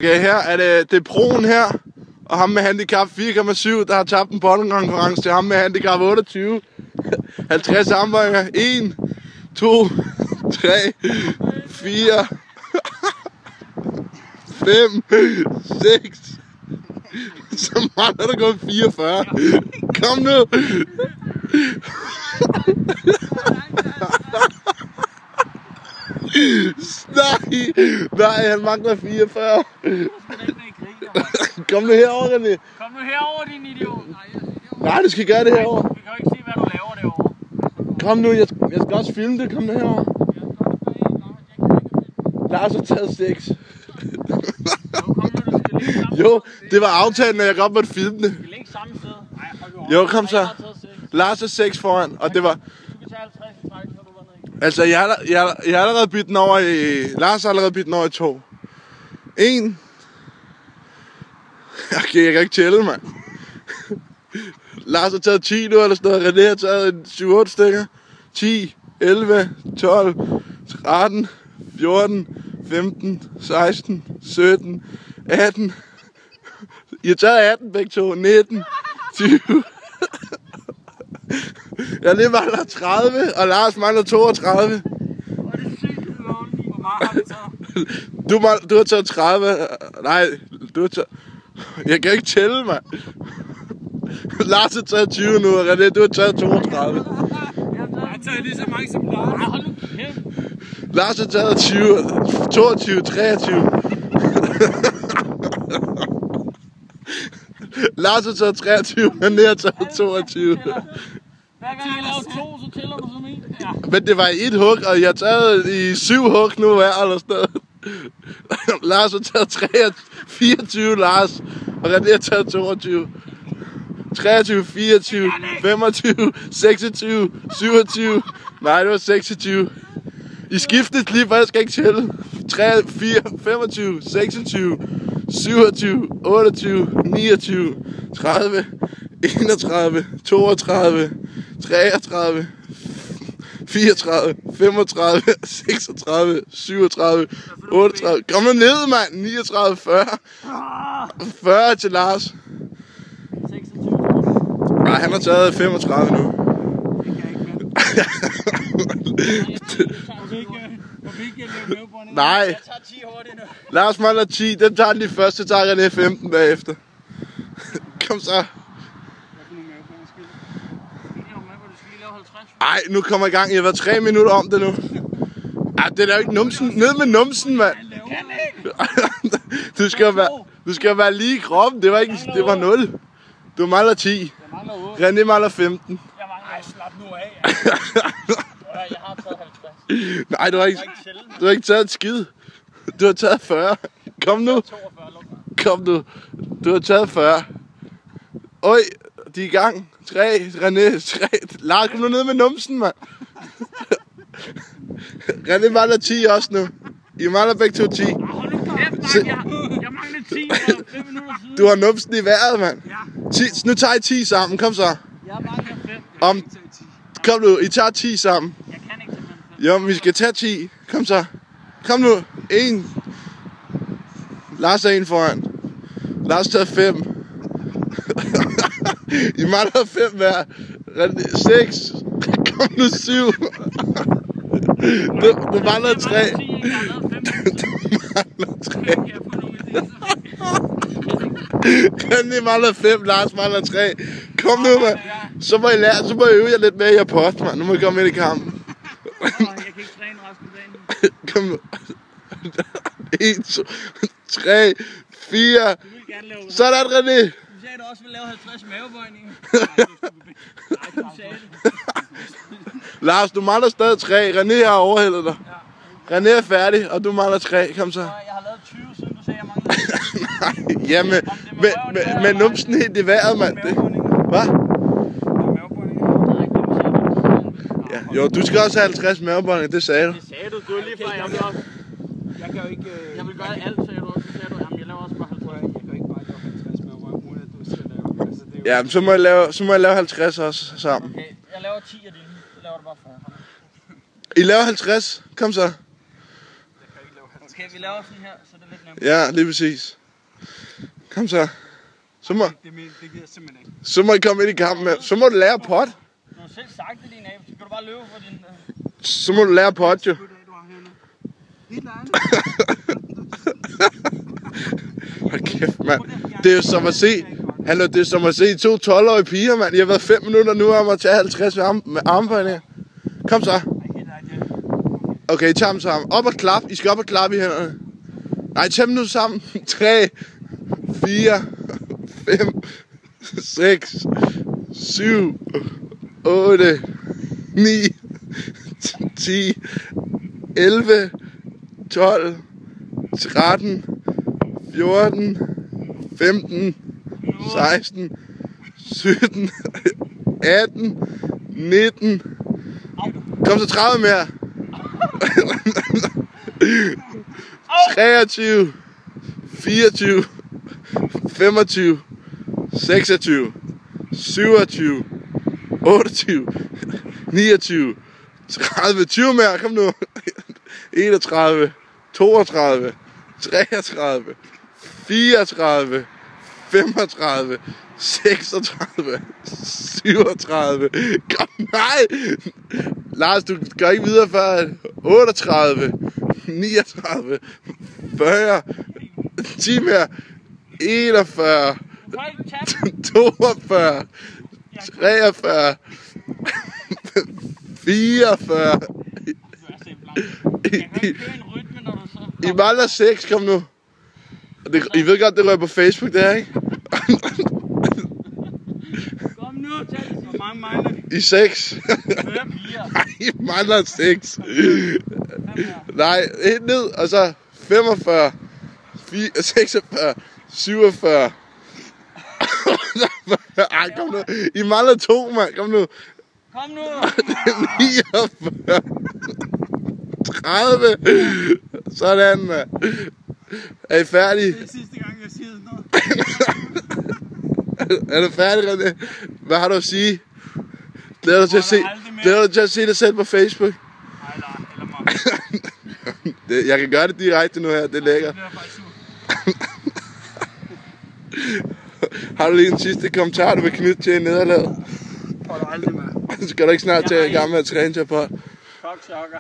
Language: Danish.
Okay, her er det Proen her, og ham med handicap 4,7, der har tabt en boldkonkurrence til ham med handicap 28. 50 armbøjninger. 1, 2, 3, 4, 5, 6. Så mangler der gået 44. Kom nu! Nej, han mangler 44. Kom nu herover, René. Kom nu herover, din idiot. Nej, du skal gøre det herover. Vi kan jo ikke se, hvad du laver derovre. Kom nu, jeg skal også filme det. Kom nu herover. Lars har taget 6. Jo, det var aftalen, at jeg godt måtte filme det. Vi ligger samme sted. Jo, kom så. Lars er 6 foran, og det var... Du kan tage 50 i træk, så du var ned. Altså, jeg har allerede bidt den over i... Lars har allerede bidt den over i 2. 1. Okay, jeg kan ikke tælle, mand. Lars har taget 10 nu, eller sådan noget. René har taget 7-8 stykker. 10, 11, 12, 13, 14, 15, 16, 17, 18. I har taget 18 begge to. 19, 20. Jeg lige mangler 30, og Lars mangler 32. Hvor er det sygt, hvor meget har vi taget? Du har taget 30. Nej, du har taget... Jeg kan ikke tælle, mand. Lars har taget 20 nu, og René, du har taget 32. Jeg har taget lige så mange som Lars. Hold nu kæft. Lars har taget 20, 22, 23. Lars har taget 23, René har taget 22. Hver gang jeg laver 2, så tæller du som en. Ja. Men det var i 1 hug, og jeg har taget i 7 hug nu hver, eller sådan noget. Lars har taget 24, Lars, og René har taget 22. 23, 24, 25, 26, 27. Nej, det var 26. I skiftet lige, for jeg skal ikke tælle. 3, 4, 25, 26, 27, 28, 29, 30, 31, 32, 33, 34, 35, 36, 37, 38. Kom nu ned, mand. 39, 40. 40 til Lars. 26. Nej, han har taget 35 nu. Nej. Jeg tager 10 hurtigt nu. Lars mangler 10. Den tager han lige først, så tager René 15 bagefter. Kom så. Ej, nu kommer jeg i gang. Jeg har været 3 minutter om det nu. Ej, det er jo ikke numsen. Ned med numsen, mand. Du skal være lige i kroppen. Det var ikke, det var 0. Du mangler 10. René mangler 15. Ej, slap nu af. Jeg har taget 50. Nej, du har ikke taget et skid. Du har taget 40. Kom nu. Kom nu. Du har taget 40. Øj, de er i gang. 3, René, 3. Lars, kom nu ned med numsen, mand. René mangler 10 også nu. I mangler begge to 10. Hold nu kæft, jeg mangler 10 for 5 minutter siden. Du har numsen i vejret, mand. Ja. Nu tager I 10 sammen. Kom så. Jeg mangler 5. Kom nu, I tager 10 sammen. Jeg kan ikke tage 5. Jo, men vi skal tage 10. Kom så. Kom nu. 1. Lars er 1 foran. Lars tager 5. I mangler 5 hver. 6. Kom nu 7. Du mangler 3. Du mangler 3. René mangler 5. Lars mangler 3. Kom nu, mand. Så må I øve jer lidt mere i jer post, mand. Nu må I komme ind i kampen. Jeg kan ikke træne resten af dagen. Kom nu. 1, 2, 3, 4. Sådan, René. Du sagde, at du også ville lave 50 mavebøjninger. Nej, du sagde det. Lars, du mangler stadig 3. René har overhældet dig. Ja. René er færdig, og du mangler 3. Kom så. Jeg har lavet 20, siden du sagde, jeg mangler 20. Nej, jamen, med numsen helt i vejret, mand. Hvad? Ja, jo, du skal også have 50 mavebøjninger, det sagde du. Det sagde du lige før. Jeg kan jo ikke... Jeg vil gøre alt, sagde du også. Så sagde du, jamen jeg laver også bare 50. Jeg kan ikke bare lave 50 mavebøjninger, uden at du skal lave. Altså, det er jo... Ja, så må jeg lave 50 også sammen. Okay, jeg laver 10 af dine. Så laver du bare 40. I laver 50? Kom så. Okay, vi laver sådan her, så det er lidt Ja, lige præcis. Kom så. Så må, Det gider jeg simpelthen ikke. så må I komme ind i kampen med. Så må du lære pot. Du har selv sagt det, din ab. Så kan du bare løbe for din... Så må du lære pot, jo. Hold kæft, mand. Det er jo som at se... Hallo, det er som at se 2 12-årige piger, mand. I har været 5 minutter nu om at tage 50 med armbøjninger. Kom så. Okay, tag dem sammen. Op og klap. I skal op og klappe i hænderne. Nej, tag dem nu sammen. 3, 4, 5, 6, 7, 8, 9, 10, 11, 12, 13, 14, 15, 16, 17, 18, 19. Kom så 30 mere. 23, 24, 25, 26, 27, 28, 29, 30, 20 mere. Kom nu. 31, 32, 33, 34, 35, 36, 37. Kom, nej! Lars, du går ikke videre før 38, 39, 40, 10 mere, 41, 42, 43, 44. I mangler 6, kom nu. I ved godt, det rører på Facebook, det her, ikke? Kom nu, tag det. Hvor mange mangler vi? I 6. 4. Nej, I mangler 6. Nej, helt ned, og så 45, 46, 47. Ej, kom nu. I mangler 2, mand. Kom nu. Kom nu. 49. 30. Sådan, mand. Er I færdige? Det er sidste gang, jeg siger sådan noget. Er du færdig, René? Hvad har du at sige? Glæder du til at se dig selv på Facebook? Nej, eller mig. Jeg kan gøre det direkte nu her, det er lækkert. Det bliver faktisk sur. Har du lige en sidste kommentar, du vil knytte til nederlaget? Får du aldrig med. Skal du ikke snart til i gang med at træne til på? Fuck, chokker.